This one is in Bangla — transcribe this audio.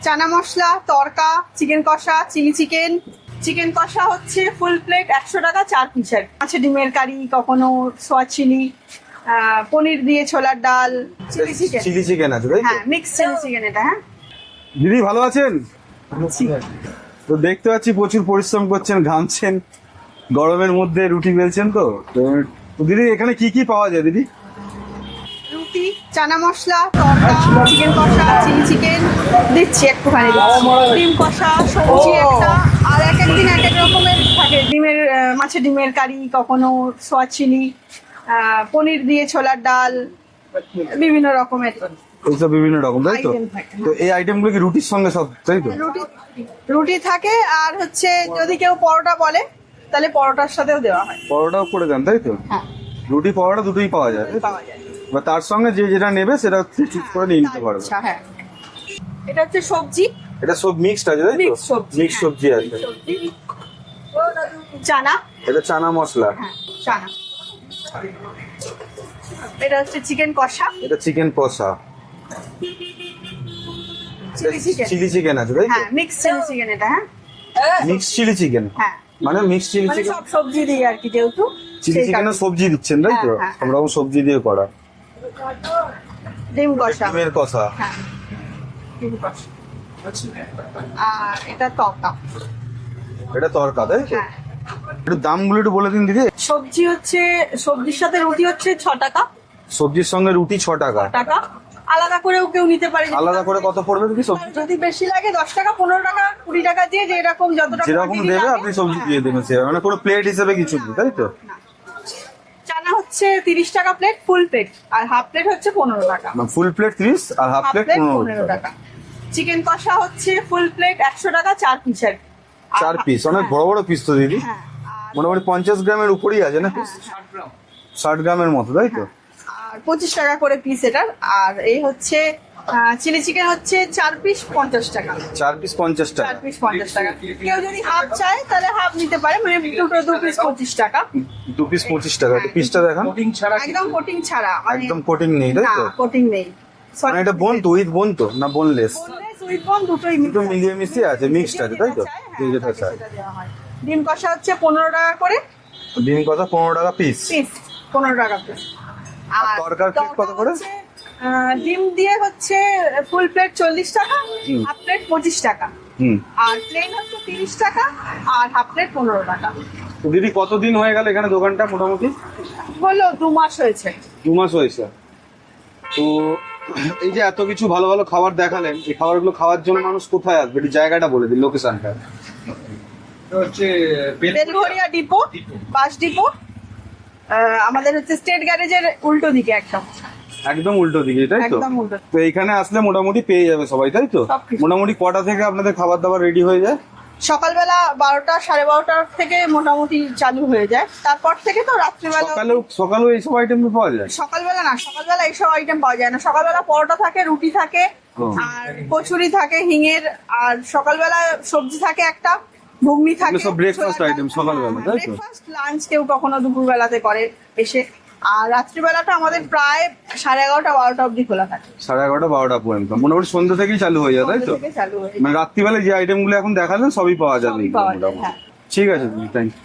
চানা মশলা, তড়কা, চিকেন কষা, চিলি চিকেন। চিকেন কষা হচ্ছে ফুল প্লেট 100 টাকা 4 পিসের। আছে ডিমের কারি, কখনো সোয়া চিলি, পনির দিয়ে ছোলার ডাল, চিলি চিকেন। চিলি চিকেন আছে তাই তো? হ্যাঁ, মিক্স চিলি চিকেন এটা। হ্যাঁ দিদি ভালো আছেন? তো দেখতে পাচ্ছি প্রচুর পরিশ্রম করছেন, ঘামছেন, গরমের মধ্যে রুটি বেলছেন। তো দিদি এখানে কি কি পাওয়া যায় দিদি? রুটি, চানা মশলা, তড়কা, চিকেন কষা, চিলি চিকেন দিচ্ছি একটুখানি, ডিম কষা, সবজি একটা, আর এক একদিন এক এক রকমের থাকে। ডিমের মাছের ডিমের কারি, কখনো সোয়া চিলি, পনির দিয়ে ছোলার ডাল, বিভিন্ন রকমের এইসব বিভিন্ন রকম তাই তো? item থাকে। তো এই আইটেমগুলো কি রুটির সঙ্গে সব তাই তো? রুটি রুটি থাকে, আর হচ্ছে যদি কেউ পরোটা বলে তাহলে পরোটার সাথেও দেওয়া হয়। পরোটাও করে দেন তাই তো? হ্যাঁ, রুটি পরোটা দুটোই পাওয়া যায় তাই তো? পাওয়া যায়। বা তার সঙ্গে যে যেটা নেবে সেটা চুজ করে নিয়ে নিতে পারবে। আচ্ছা, হ্যাঁ। এটা হচ্ছে সবজি, এটা সব মিক্সড আছে তাই তো? Mixed সবজি, মিক্স হ্যাঁ। সবজি আছে। সবজি, চানা, এটা চানা মশলা, হ্যাঁ চানা। এটা হচ্ছে চিকেন কষা, এটা চিকেন কষা, চিলি চিকেন। চিলি চিকেন আছে তাই তো? হ্যাঁ, মিক্স চিলি চিকেন এটা। হ্যাঁ মিক্স চিলি চিকেন, হ্যাঁ, মানে মিক্স চিলি মানে চিকেন। সব সবজি দিয়ে আর কি, যেহেতু চিলি সেই চিকেনে কারণে। সবজি দিচ্ছেন তাই তো? হ্যাঁ, হ্যাঁ, সব রকম সবজি দিয়ে করা। ডিম কষা, ডিমের কষা, হ্যাঁ ডিম কষা। আর এটা তড়কা। এটা তড়কা তাই তো? হ্যাঁ, একটু দামগুলো একটু বলে দিন দিদি। সবজি হচ্ছে, সবজির সাথে রুটি হচ্ছে 6 টাকা। সবজির সঙ্গে রুটি 6 টাকা। টাকা আলাদা করেও কেউ নিতে পারে। আলাদা করে কত পড়বে দিদি সবজি? যদি বেশি লাগে 10 টাকা, 15 টাকা, 20 টাকা দিয়ে যেরকম যতটা যেরকম quantity দেবে লাগে, আপনি সবজি দিয়ে দেবেন, সেভাবে মানে কোনো প্লেট হিসেবে কিছু নেই তাই তো? না। চানা হচ্ছে 30 টাকা প্লেট, ফুল প্লেট, আর হাফ প্লেট হচ্ছে 15 টাকা। ফুল প্লেট 30 আর হাফ হাফ প্লেট প্লেট 15 15 টাকা। টাকা। চিকেন কষা হচ্ছে ফুল প্লেট 100 টাকা 4 পিসের। 4 পিস, অনেক বড় বড় পিস তো দিদি। হ্যাঁ, মোটামুটি 50 গ্রামের উপরেই আছে না পিস? 60 গ্রামের মতো তাই তো? আর 25 টাকা করে পিস এটার। আর এই হচ্ছে চিলি চিকেন হচ্ছে 4 পিস 50 টাকা। 4 পিস 50 টাকা। 4 পিস 50 টাকা। কেউ যদি হাফ চায় তাহলে হাফ নিতে পারে, মানে দুটো 2 পিস 25 টাকা। 2 পিস 25 টাকা। একটু পিসটা দেখান। একদম কোটিং ছাড়া, মানে একদম কোটিং নেই তাই না, তো? কোটিং নেই। মানে এটা বোন তো, উইথ বোন তো না বোনলেস? বোনলেস উইথ বোন দুটোই দুটো মিলিয়ে মিশিয়ে আছে, মিক্সড আছে তাই তো? যে যেটা চাই। ডিম কষা হচ্ছে 15 টাকা করে ডিম কষা 15 টাকা পিস। পিস, 15 টাকা পিস। আর তরকার প্লেট কত করে? হচ্ছে, ডিম দিয়ে হচ্ছে ফুল প্লেট 40 টাকা, হাফ প্লেট 25 টাকা, হুম। আর প্লেন হচ্ছে 30 টাকা, আর হাফ প্লেট 15 টাকা। তো দিদি কতদিন হয়ে গেল এখানে দোকানটা মোটামুটি? হলো 2 মাস হয়েছে। 2 মাস হয়েছে। তো এই যে এত কিছু ভালো ভালো খাবার দেখালেন, এই খাবারগুলো খাওয়ার জন্য মানুষ কোথায় আসবে? এই জায়গাটা বলে দিন, লোকেশনটা। হচ্ছে বেলঘরিয়া ডিপো, বাস ডিপো। আমাদের হচ্ছে স্টেট গ্যারেজের উল্টো দিকে একদম। একদম উল্টো দিকে তাই তো? একদম উল্টো। তো এইখানে আসলে মোটামুটি পেয়ে যাবে সবাই তাই তো? সবকিছু। মোটামুটি কটা থেকে আপনাদের খাবার দাবার রেডি হয়ে যায়? সকালবেলা 12টা 12:30 থেকে মোটামুটি চালু হয়ে যায়। তারপর থেকে তো রাত্রিবেলা। সকালেও এইসব আইটেম পাওয়া যায়? সকালবেলা না, সকালবেলা এইসব আইটেম পাওয়া যায় না। সকালবেলা পরোটা থাকে, রুটি থাকে, ও। আর কচুরি থাকে হিঙের, আর সকালবেলা সবজি থাকে একটা, ঘুগনি থাকে। এগুলো সব breakfast item সকালবেলা, তাই তো? ব্রেকফাস্ট, লাঞ্চ কেউ কখনো দুপুরবেলাতে করে এসে। আর রাত্রিবেলাটা আমাদের প্রায় 11:30 12টা অবধি খোলা থাকে। 11:30 12টা পর্যন্ত মোটামুটি সন্ধ্যা থেকেই চালু হয়ে যায় তাই তো? সন্ধ্যে থেকে চালু হয়ে যায়। মানে রাত্রিবেলা যে আইটেম গুলো এখন দেখালেন সবই পাওয়া যাবে সবই পাওয়া যায়, মোটামুটি। হ্যাঁ। ঠিক আছে, থ্যাংক ইউ।